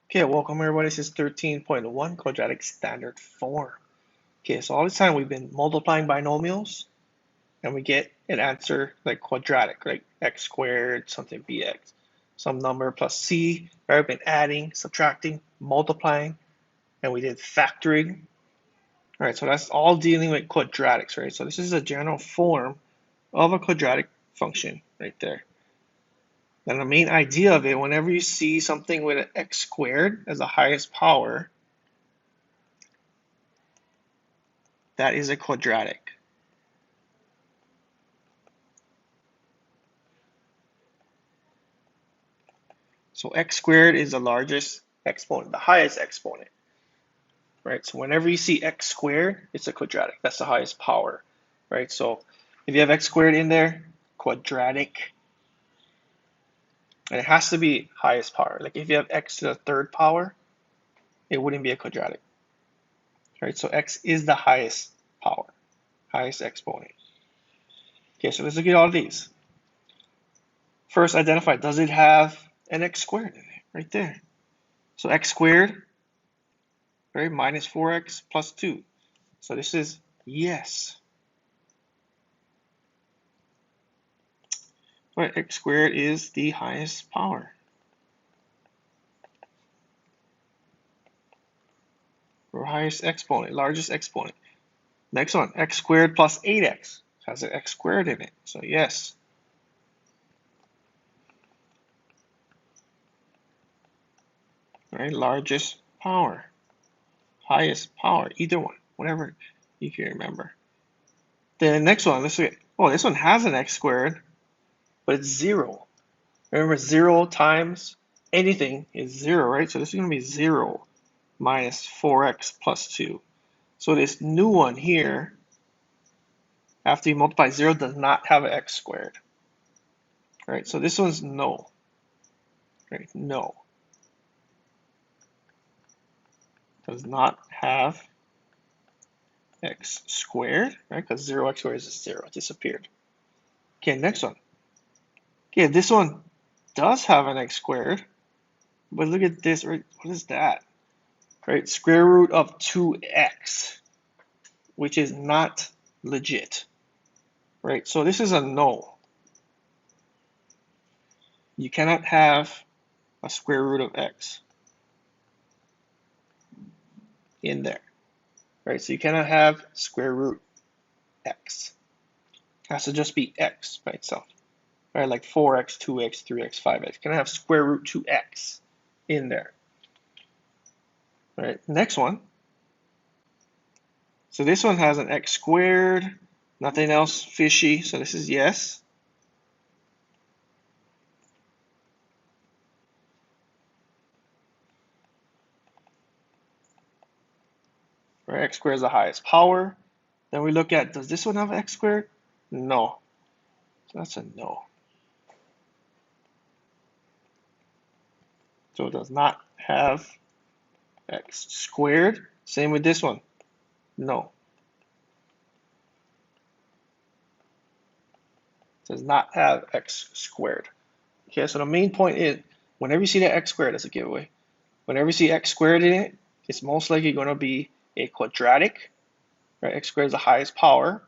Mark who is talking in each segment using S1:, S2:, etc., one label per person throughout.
S1: Okay, welcome everybody. This is 13.1 quadratic standard form. Okay, so all this time we've been multiplying binomials and we get an answer like quadratic, like x squared, something bx, some number plus c. Right? We've been adding, subtracting, multiplying, and we did factoring. All right, so that's all dealing with quadratics, right? So this is a general form of a quadratic function right there. And the main idea of it, whenever you see something with an x squared as the highest power, that is a quadratic. So x squared is the largest exponent, the highest exponent, right? So whenever you see x squared, it's a quadratic. That's the highest power, right? So if you have x squared in there, quadratic, and it has to be highest power. Like if you have x to the third power, it wouldn't be a quadratic, right? So x is the highest power, highest exponent. Okay, so let's look at all these. First, identify, does it have an x squared in it? Right there. So x squared, right, minus 4x plus 2. So this is yes. Right, x squared is the highest power. Or highest exponent, largest exponent. Next one, x squared plus 8x has an x squared in it. So yes. Right, largest power, highest power, either one, whatever you can remember. Then the next one, let's look at, oh, this one has an x squared, but it's 0. Remember, 0 times anything is 0, right? So this is going to be 0 minus 4x plus 2. So this new one here, after you multiply 0, does not have an x squared. Right, so this one's no. Right, no. Does not have x squared, right? Because 0x squared is 0, it disappeared. Okay, next one. Okay, this one does have an x squared, but look at this, right? What is that? Right, square root of 2x, which is not legit. Right, so this is a no. You cannot have a square root of x in there. Right, so you cannot have square root x. It has to just be x by itself. Right, like 4x, 2x, 3x, 5x. Can I have square root 2x in there? All right, next one. So this one has an x squared, nothing else fishy, so this is yes. Right, x squared is the highest power. Then we look at, does this one have x squared? No. So that's a no. So it does not have x squared. Same with this one. No. It does not have x squared. Okay, so the main point is, whenever you see that x squared, that's a giveaway. Whenever you see x squared in it, it's most likely going to be a quadratic. Right? X squared is the highest power.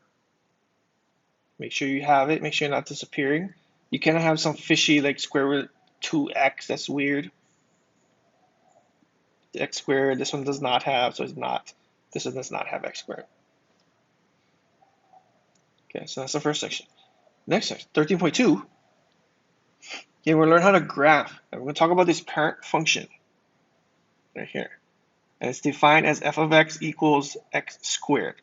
S1: Make sure you have it. Make sure you're not disappearing. You cannot have some fishy like square root 2x. That's weird. The x squared, this one does not have, so it's not. This one does not have x squared. Okay, so that's the first section. Next section, 13.2. Okay, we're going to learn how to graph. And we're going to talk about this parent function right here. And it's defined as f of x equals x squared.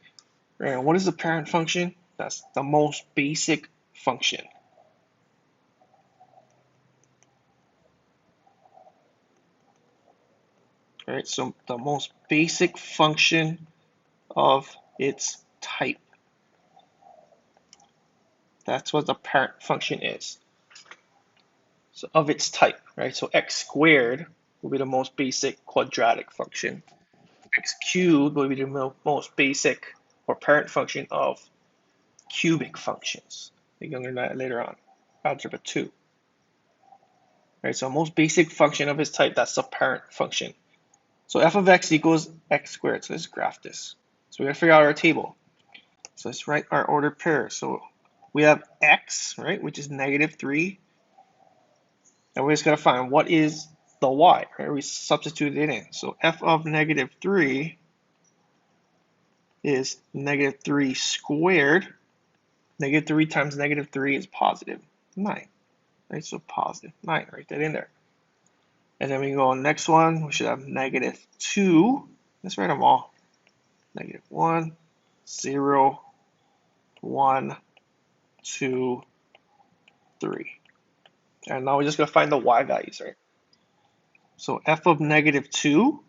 S1: Right, and what is the parent function? That's the most basic function. Right, so the most basic function of its type. That's what the parent function is. So of its type, right? So x squared will be the most basic quadratic function. X cubed will be the most basic or parent function of cubic functions. You're going to learn that later on, algebra 2. right? So most basic function of its type, that's the parent function. So f of x equals x squared. So let's graph this. So we gotta figure out our table. So let's write our ordered pair. So we have x, right, which is -3. And we're just gonna find what is the y, right? We substitute it in. So f of -3 is -3 squared. -3 times -3 is positive 9, right? So positive 9, write that in there. And then we go on the next one, we should have -2. Let's write them all. -1, 0, 1, 2, 3. And now we're just going to find the y values, right? So f of -2,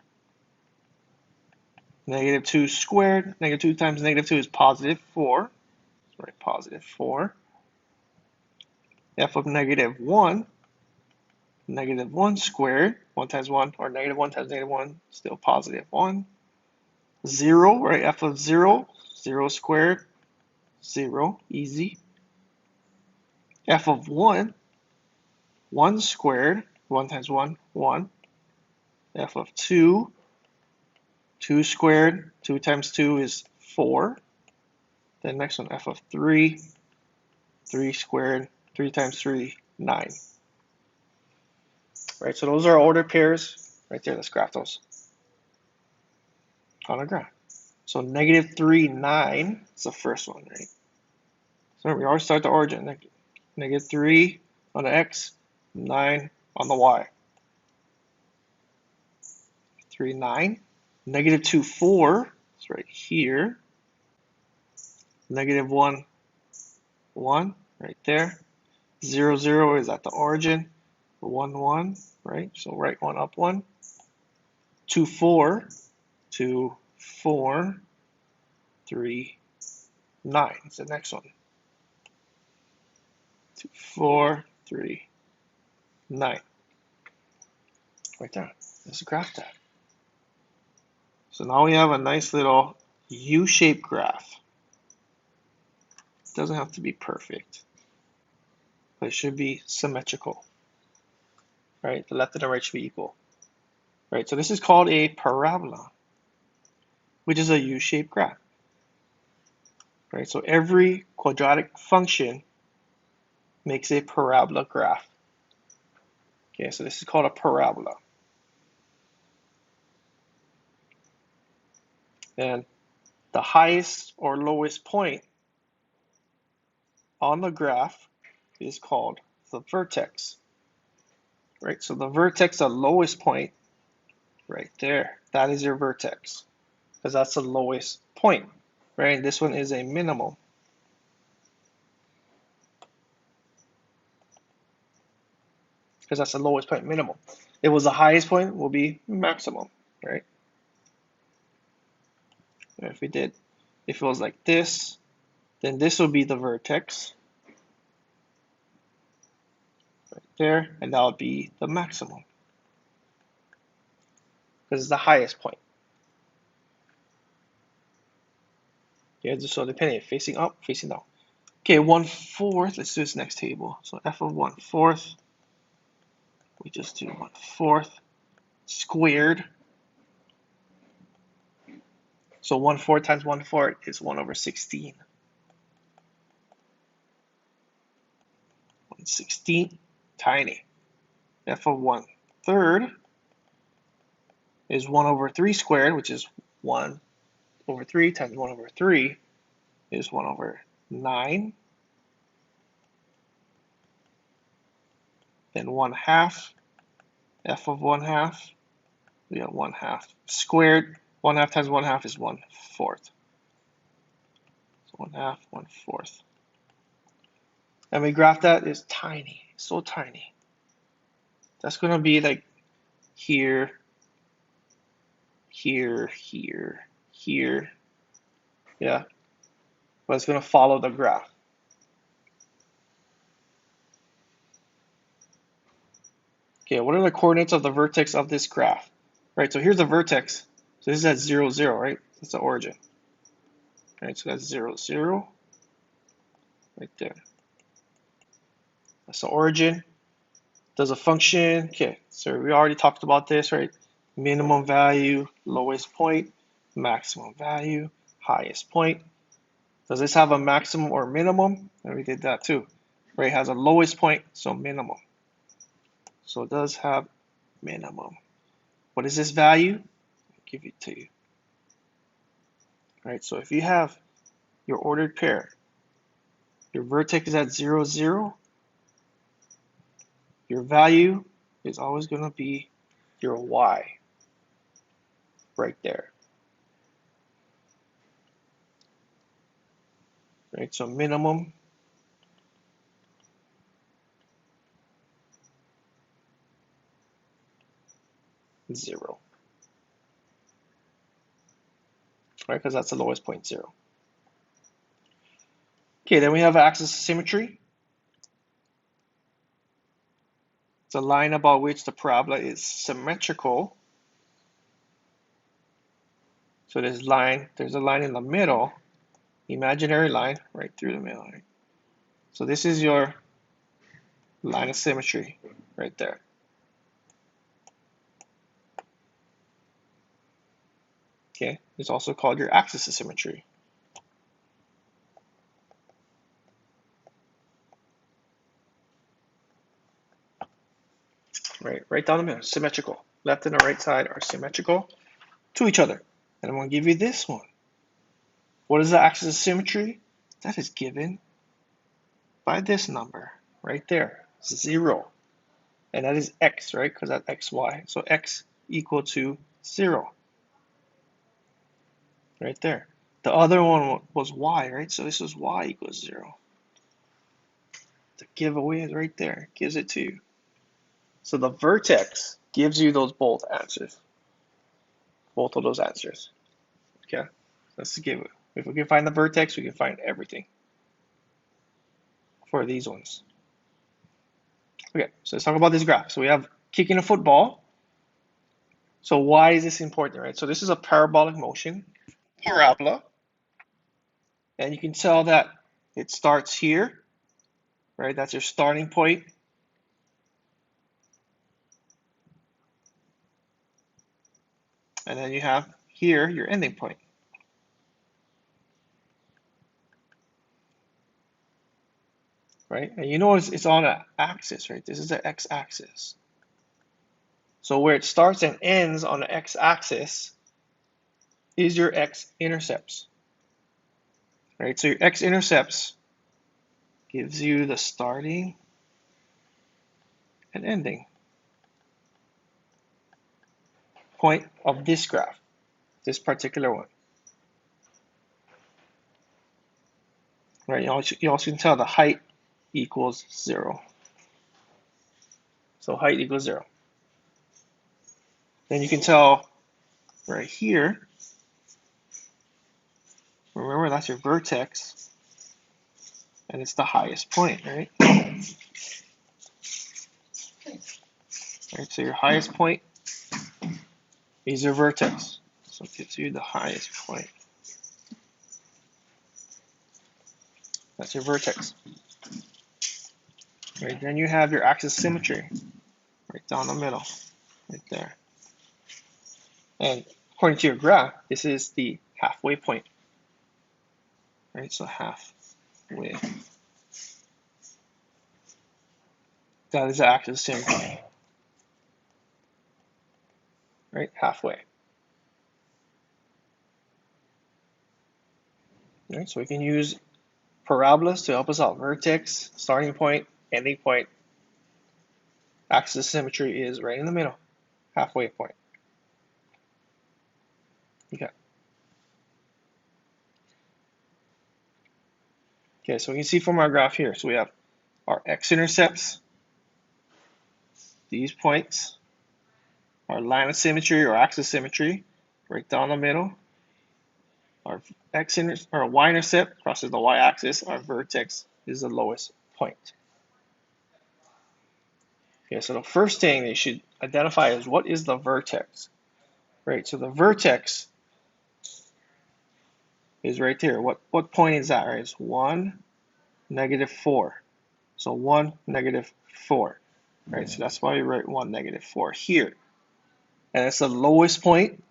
S1: -2 squared, -2 times -2 is positive 4. Let's write positive 4. F of -1, -1 squared, 1 times 1, or -1 times -1, still positive 1. 0, right? F of 0, 0 squared, 0, easy. F of 1, 1 squared, 1 times 1, 1. F of 2, 2 squared, 2 times 2 is 4. Then next one, f of 3, 3 squared, 3 times 3, 9. Right, so those are ordered pairs right there. Let's graph those on a graph. So -3, 9 is the first one, right? So we always start the origin. -3 on the x, 9 on the y. 3, 9. -2, 4 is right here. -1, 1 right there. 0, 0 is at the origin. 1, 1, right? So right one up 1. 2, 4. 2, 4. 3, 9 is the next one. 2, 4, 3, 9. Right there. Let's graph that. So now we have a nice little U-shaped graph. It doesn't have to be perfect, but it should be symmetrical. Right? The left and the right should be equal. Right? So this is called a parabola, which is a U-shaped graph. Right? So every quadratic function makes a parabola graph. Okay, so this is called a parabola. And the highest or lowest point on the graph is called the vertex. Right? So the vertex, the lowest point, right there, that is your vertex, because that's the lowest point. Right? And this one is a minimum. Because that's the lowest point, minimum. If it was the highest point, will be maximum, right? And if it was like this, then this will be the vertex, right there, and that would be the maximum, because it's the highest point. Yeah, just so depending, facing up, facing down. Okay, 1/4, let's do this next table. So f of 1/4, we just do 1/4 squared. So 1/4 times 1/4 is 1/16. 1/16, tiny. F of 1/3 is 1/3 squared, which is 1/3 times 1/3 is 1/9. Then 1/2, f of 1/2, we have 1/2 squared. 1/2 times 1/2 is 1/4. So 1/2, 1/4. And we graph that is tiny, so tiny. That's gonna be like here, here, here, here. Yeah, but it's gonna follow the graph. Okay, what are the coordinates of the vertex of this graph? Right, so here's the vertex. So this is at 0, 0, right? That's the origin. Right, so that's 0, 0. Right there. That's the origin. Does a function, okay, so we already talked about this, right? Minimum value, lowest point, maximum value, highest point. Does this have a maximum or minimum? And we did that too, right? It has a lowest point, so minimum. So it does have minimum. What is this value? I'll give it to you. All right, so if you have your ordered pair, your vertex is at 0, 0, your value is always going to be your y right there. Right, so minimum is 0. Right, because that's the lowest point, 0. Okay, then we have axis of symmetry. It's a line about which the parabola is symmetrical. So there's a line in the middle, imaginary line right through the middle. Right? So this is your line of symmetry right there. Okay, it's also called your axis of symmetry. Right down the middle, symmetrical. Left and the right side are symmetrical to each other. And I'm going to give you this one. What is the axis of symmetry? That is given by this number right there, 0. And that is x, right? Because that's xy. So x equal to 0. Right there. The other one was y, right? So this is y equals 0. The giveaway is right there. Gives it to you. So the vertex gives you those both answers. Both of those answers. Okay? That's the giveaway. If we can find the vertex, we can find everything for these ones. Okay, so let's talk about this graph. So we have kicking a football. So why is this important, right? So this is a parabolic motion, parabola. And you can tell that it starts here, right? That's your starting point. And then you have here your ending point. Right? And you know it's on an axis, right? This is the x-axis. So where it starts and ends on the x-axis is your x-intercepts. Right? So your x-intercepts gives you the starting and ending point of this graph, this particular one. Right? You also can tell the height equals 0. So height equals 0. Then you can tell right here, remember that's your vertex, and it's the highest point, right? Right, so your highest point is your vertex. So it gives you the highest point. That's your vertex. Right, then you have your axis symmetry, right down the middle, right there. And according to your graph, this is the halfway point. Right, so halfway. That is the axis symmetry. Right, halfway. Right, so we can use parabolas to help us out. Vertex, starting point, ending point. Axis symmetry is right in the middle, halfway point. Okay. Okay, so we can see from our graph here. So we have our x-intercepts, these points, our line of symmetry or axis symmetry, right down the middle. Our y-intercept crosses the y-axis. Our vertex is the lowest point. Okay, so the first thing they should identify is what is the vertex, right? So the vertex is right there. What point is that, right? It's 1, -4. So 1, -4. right? So that's why we write 1, -4 here. And it's the lowest point,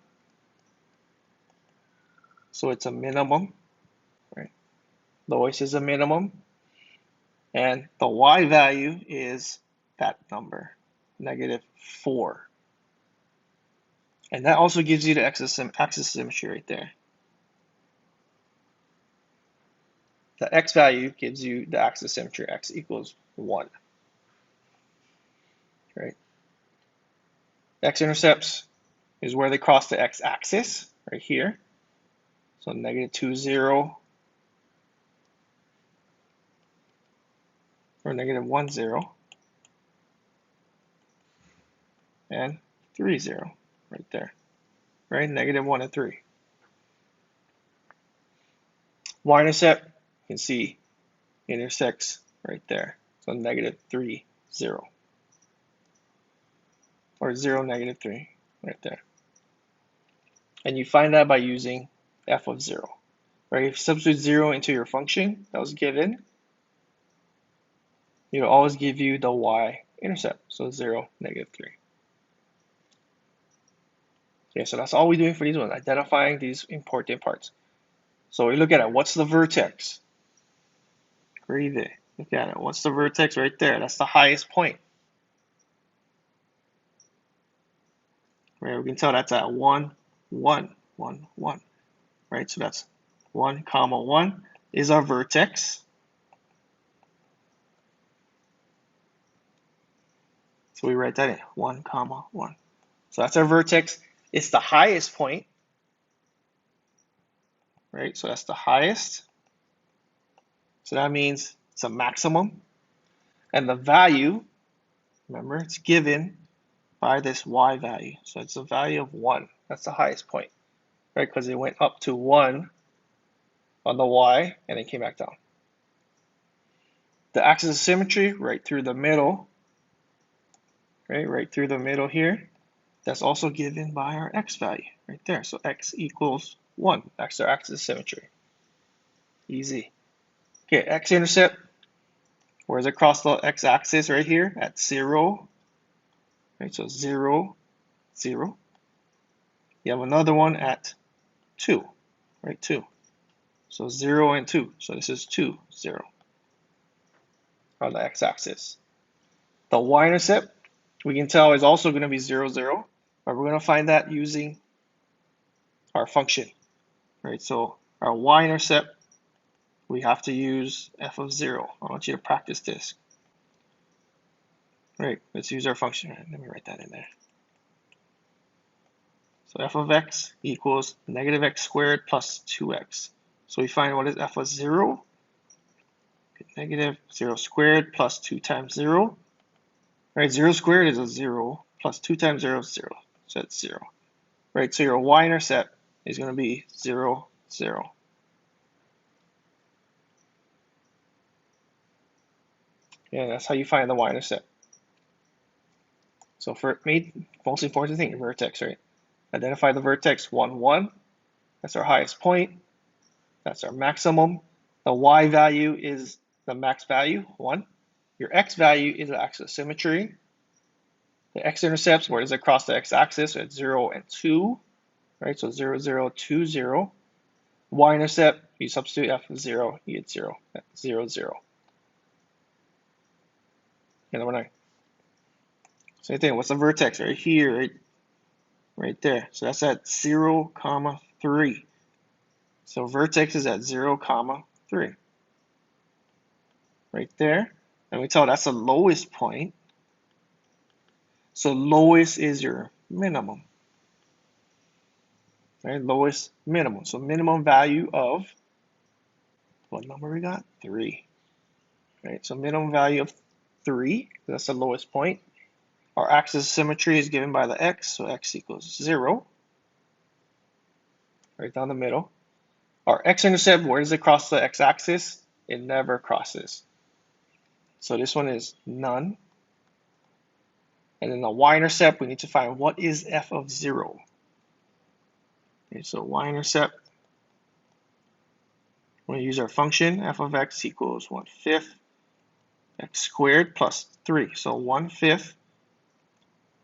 S1: so it's a minimum, right? Lowest is a minimum, and the y value is that number, -4. And that also gives you the axis symmetry right there. The x value gives you the axis symmetry, x equals 1, right? X-intercepts is where they cross the x-axis, right here. So -2, 0, or -1, 0, and 3, 0, right there, right? -1 and 3. Y-intercept, you can see, intersects right there. So -3, 0, or 0, -3, right there. And you find that by using f of 0, right? If you substitute 0 into your function that was given, it'll always give you the y-intercept, so 0, -3. Okay, so that's all we're doing for these ones, identifying these important parts. So we look at it, what's the vertex? Right there. Look at it. What's the vertex right there? That's the highest point. Right, we can tell that's at 1, 1, 1, 1. Right, so that's 1, 1 is our vertex. So we write that in, 1, 1. So that's our vertex. It's the highest point. Right, so that's the highest. So that means it's a maximum. And the value, remember, it's given by this y value. So it's a value of 1. That's the highest point, right? Because it went up to 1 on the y and it came back down. The axis of symmetry, right through the middle, right through the middle here, that's also given by our x value right there. So x equals 1. That's our axis of symmetry. Easy. Okay, x-intercept, where is it across the x-axis right here at 0, right? So 0, 0. You have another one at 2, right? 2. So 0 and 2. So this is 2, 0 on the x-axis. The y-intercept, we can tell, is also going to be 0, 0. But we're going to find that using our function, right? So our y-intercept, we have to use f of 0. I want you to practice this. Right, let's use our function. Let me write that in there. So f of x equals -x squared plus 2x. So we find what is f of 0? -0 squared plus 2 times 0. Right, 0 squared is a 0, plus 2 times 0 is 0. So that's 0. Right, so your y-intercept is going to be 0, 0. Yeah, that's how you find the y-intercept. So for me, most important thing, vertex, right? Identify the vertex 1, 1. That's our highest point. That's our maximum. The y value is the max value, 1. Your x value is the axis of symmetry. The x-intercepts, where it is across the x-axis, at 0 and 2. Right, so 0, 0, 2, 0. Y-intercept, you substitute f of 0, you get 0. 0, 0. Okay, number 9. Same thing, what's the vertex? Right here, right there. So that's at 0, 3. So vertex is at 0, 3. Right there. And we tell that's the lowest point. So lowest is your minimum. Right, lowest minimum. So minimum value of, what number we got? 3. Right, so minimum value of 3, that's the lowest point. Our axis of symmetry is given by the x, so x equals 0. Right down the middle. Our x-intercept, where does it cross the x-axis? It never crosses. So this one is none. And then the y-intercept, we need to find what is f of 0. Okay, so y-intercept, we're going to use our function, f of x equals 1/5 x squared plus 3. So 1/5,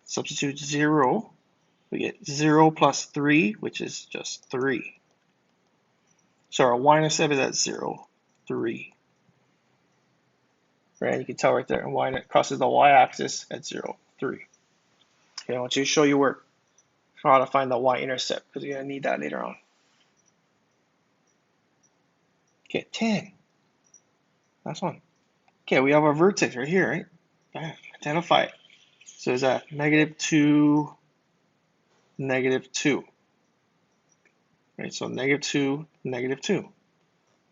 S1: substitute 0. We get 0 plus 3, which is just 3. So our y-intercept is at 0, 3. Right, you can tell right there, and y crosses the y-axis at 0, 3. Okay, I want you to show your work for how to find the y-intercept, because you're going to need that later on. Okay, 10. Last one. Okay, we have our vertex right here, right? Bam, identify it. So is that -2, -2. Right, so -2, -2.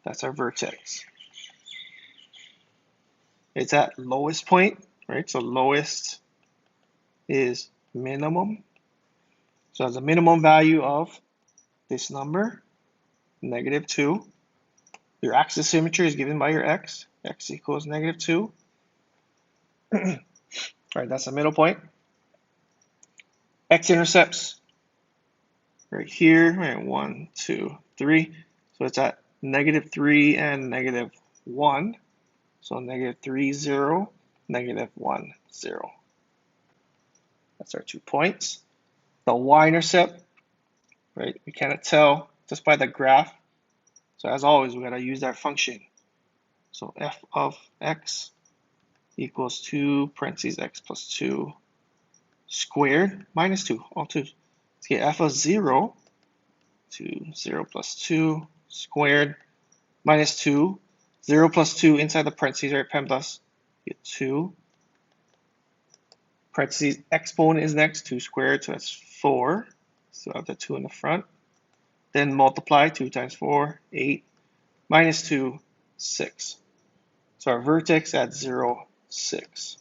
S1: That's our vertex. It's at lowest point, right? So lowest is minimum. So as a minimum value of this number, -2. Your axis symmetry is given by your x. X equals -2. All right, that's the middle point. X-intercepts right here, right? 1, 2, 3. So it's at -3 and -1. So -3, 0, -1, 0. That's our 2 points. The y-intercept, right? We cannot tell just by the graph. So as always, we gotta use that function. So f of x equals 2 parentheses x plus 2 squared minus 2, all 2's. Let's get f of 0 to 0 plus 2 squared minus 2. 0 plus 2 inside the parentheses, right? PEMDAS, get 2. Parentheses, exponent is next, 2 squared, so that's 4. So I have the 2 in the front. Then multiply, 2 times 4, 8. Minus 2, 6. So our vertex at 0, 6.